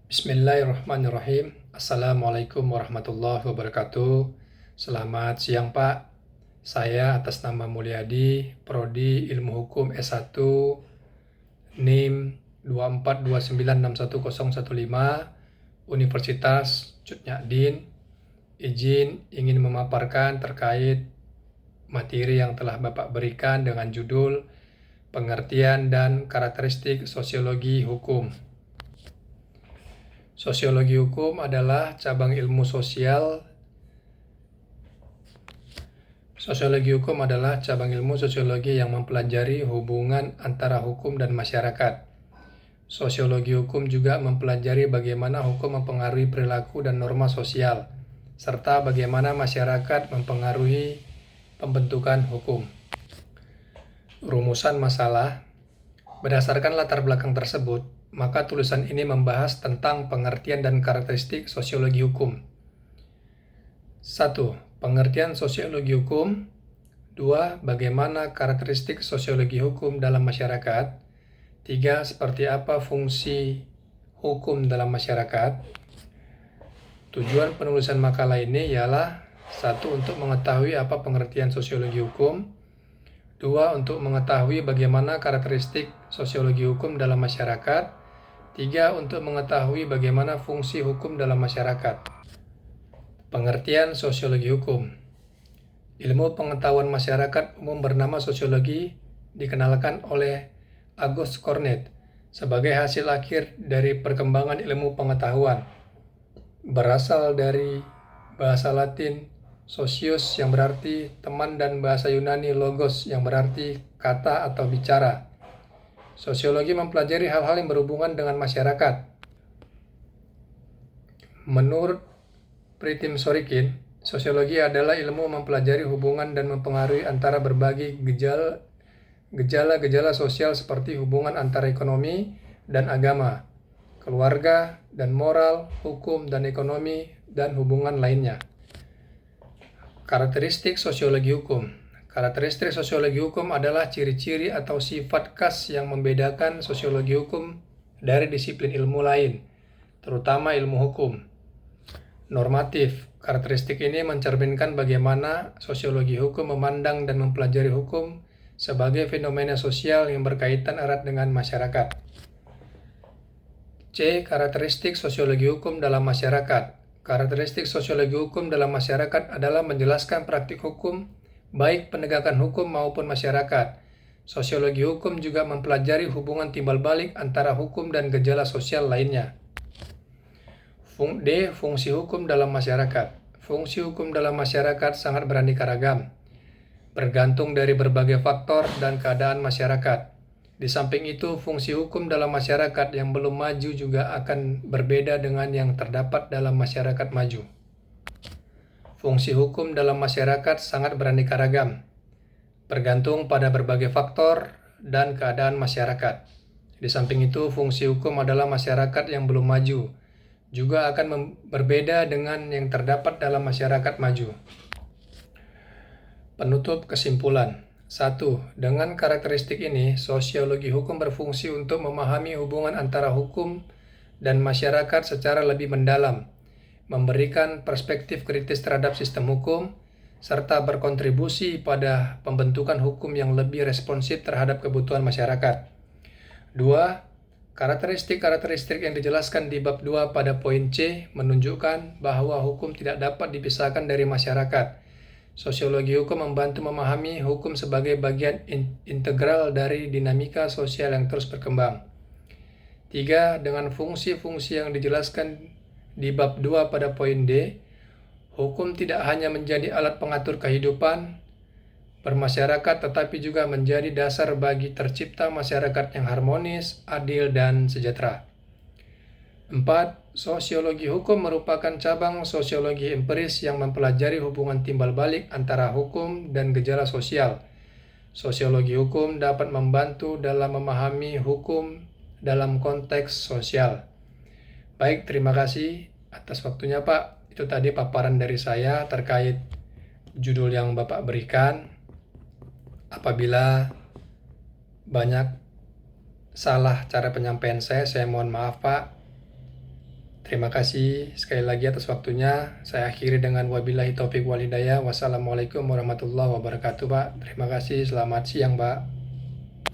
Bismillahirrahmanirrahim. Assalamualaikum warahmatullahi wabarakatuh. Selamat siang Pak. Saya atas nama Mulyadi, Prodi Ilmu Hukum S1, NIM 242961015, Universitas Cut Nyak izin ingin memaparkan terkait materi yang telah Bapak berikan dengan judul Pengertian dan Karakteristik Sosiologi Hukum. Sosiologi hukum adalah cabang ilmu sosial. Sosiologi hukum adalah cabang ilmu sosiologi yang mempelajari hubungan antara hukum dan masyarakat. Sosiologi hukum juga mempelajari bagaimana hukum mempengaruhi perilaku dan norma sosial, serta bagaimana masyarakat mempengaruhi pembentukan hukum. Rumusan masalah. Berdasarkan latar belakang tersebut, maka tulisan ini membahas tentang pengertian dan karakteristik sosiologi hukum. 1. Pengertian sosiologi hukum. 2. Bagaimana karakteristik sosiologi hukum dalam masyarakat. 3. Seperti apa fungsi hukum dalam masyarakat. Tujuan penulisan makalah ini ialah 1. Untuk mengetahui apa pengertian sosiologi hukum. 2. Untuk mengetahui bagaimana karakteristik sosiologi hukum dalam masyarakat. 3. Untuk mengetahui bagaimana fungsi hukum dalam masyarakat. Pengertian sosiologi hukum. Ilmu pengetahuan masyarakat umum bernama sosiologi dikenalkan oleh Auguste Cornet sebagai hasil akhir dari perkembangan ilmu pengetahuan. Berasal dari bahasa Latin socius yang berarti teman dan bahasa Yunani logos yang berarti kata atau bicara. Sosiologi mempelajari hal-hal yang berhubungan dengan masyarakat. Menurut Pritim Sorikin, sosiologi adalah ilmu mempelajari hubungan dan mempengaruhi antara berbagai gejala-gejala sosial seperti hubungan antara ekonomi dan agama, keluarga dan moral, hukum dan ekonomi, dan hubungan lainnya. Karakteristik sosiologi hukum. Karakteristik sosiologi hukum adalah ciri-ciri atau sifat khas yang membedakan sosiologi hukum dari disiplin ilmu lain, terutama ilmu hukum. Normatif. Karakteristik ini mencerminkan bagaimana sosiologi hukum memandang dan mempelajari hukum sebagai fenomena sosial yang berkaitan erat dengan masyarakat. C. Karakteristik sosiologi hukum dalam masyarakat. Karakteristik sosiologi hukum dalam masyarakat adalah menjelaskan praktik hukum, baik penegakan hukum maupun masyarakat. Sosiologi hukum juga mempelajari hubungan timbal balik antara hukum dan gejala sosial lainnya. D. Fungsi hukum dalam masyarakat. Fungsi hukum dalam masyarakat sangat beraneka ragam, bergantung dari berbagai faktor dan keadaan masyarakat. Di samping itu, fungsi hukum dalam masyarakat yang belum maju juga akan berbeda dengan yang terdapat dalam masyarakat maju. Fungsi hukum dalam masyarakat sangat beraneka ragam, bergantung pada berbagai faktor dan keadaan masyarakat. Di samping itu, fungsi hukum adalah masyarakat yang belum maju, juga akan berbeda dengan yang terdapat dalam masyarakat maju. Penutup kesimpulan. 1. Dengan karakteristik ini, sosiologi hukum berfungsi untuk memahami hubungan antara hukum dan masyarakat secara lebih mendalam, memberikan perspektif kritis terhadap sistem hukum, serta berkontribusi pada pembentukan hukum yang lebih responsif terhadap kebutuhan masyarakat. 2. Karakteristik-karakteristik yang dijelaskan di bab 2 pada poin C menunjukkan bahwa hukum tidak dapat dipisahkan dari masyarakat. Sosiologi hukum membantu memahami hukum sebagai bagian integral dari dinamika sosial yang terus berkembang. 3. Dengan fungsi-fungsi yang dijelaskan di bab 2 pada poin D, hukum tidak hanya menjadi alat pengatur kehidupan bermasyarakat, tetapi juga menjadi dasar bagi tercipta masyarakat yang harmonis, adil, dan sejahtera. 4. Sosiologi hukum merupakan cabang sosiologi empiris yang mempelajari hubungan timbal balik antara hukum dan gejala sosial. Sosiologi hukum dapat membantu dalam memahami hukum dalam konteks sosial. Baik, terima kasih atas waktunya Pak. Itu tadi paparan dari saya terkait judul yang Bapak berikan. Apabila banyak salah cara penyampaian saya mohon maaf Pak. Terima kasih sekali lagi atas waktunya. Saya akhiri dengan wabillahi taufik wal hidayah. Wassalamualaikum warahmatullahi wabarakatuh, Pak. Terima kasih. Selamat siang, Pak.